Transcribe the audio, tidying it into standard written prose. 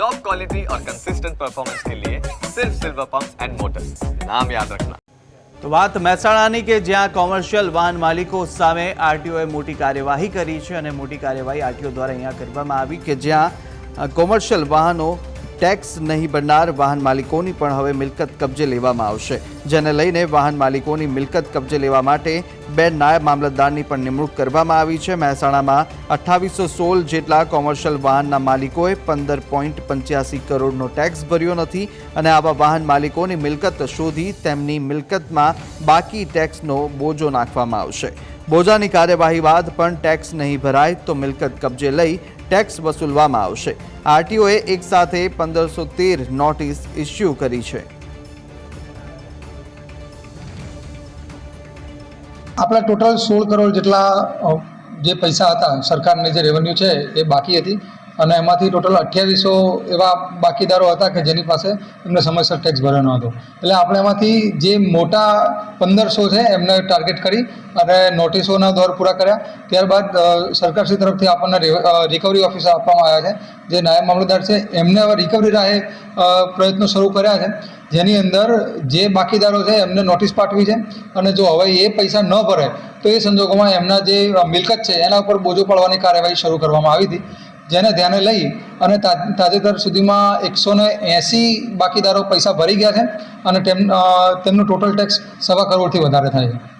Top quality और consistent performance के लिए सिर्फ सिल्वर पंप्स एंड मोटर्स, नाम याद रखना। તો વાત મહેસાણાની કે જ્યાં કોમર્શિયલ વાહન માલિકો સામે આરટીઓએ મોટી કાર્યવાહી કરી છે અને મોટી કાર્યવાહી આરટીઓ દ્વારા અહીંયા કરવામાં આવી કે જ્યાં કોમર્શિયલ વાહનો ટેક્સ નહીં ભરનાર વાહન માલિકોની પણ હવે મિલકત કબજે લેવામાં આવશે, જેને લઈને વાહન માલિકોની મિલકત કબજે લેવા માટે બે નાયબ મામલતદારની પણ નિમણૂક કરવામાં આવી છે। મહેસાણામાં 2816 જેટલા કોમર્શિયલ વાહનના માલિકોએ 15.85 કરોડનો ટેક્સ ભર્યો નથી અને આવા વાહન માલિકોની મિલકત શોધી તેમની મિલકતમાં બાકી ટેક્સનો બોજો નાખવામાં આવશે। બોજાની કાર્યવાહી બાદ પણ ટેક્સ નહીં ભરાય તો મિલકત કબજે લઈ ટેક્સ વસૂલવામાં આવશે। આરટીઓએ એક સાથે 1513 નોટિસ ઇસ્યુ કરી છે। આપણા ટોટલ 16 કરોડ જેટલા જે પૈસા હતા સરકારને જે રેવન્યુ છે એ બાકી હતી અને એમાંથી ટોટલ 2800 એવા બાકીદારો હતા કે જેની પાસે એમને સમયસર ટેક્સ ભર્યો ન હતો। એટલે આપણે એમાંથી જે મોટા 1500 છે એમને ટાર્ગેટ કરી અને નોટિસોના દોર પૂરા કર્યા। ત્યારબાદ સરકારશ્રી તરફથી આપણને રિકવરી ઓફિસર આપવામાં આવ્યા છે, જે નાયબ મામલતદાર છે એમને હવે રિકવરી રાહે પ્રયત્નો શરૂ કર્યા છે, જેની અંદર જે બાકીદારો છે એમને નોટિસ પાઠવી છે અને જો હવે એ પૈસા ન ભરે તો એ સંજોગોમાં એમના જે મિલકત છે એના ઉપર બોજો પાડવાની કાર્યવાહી શરૂ કરવામાં આવી હતી, જેને ધ્યાને લઈ અને તાજેતર સુધીમાં 180 બાકીદારો પૈસા ભરી ગયા છે અને તેમનું ટોટલ ટેક્સ 1.25 કરોડથી વધારે થાય છે।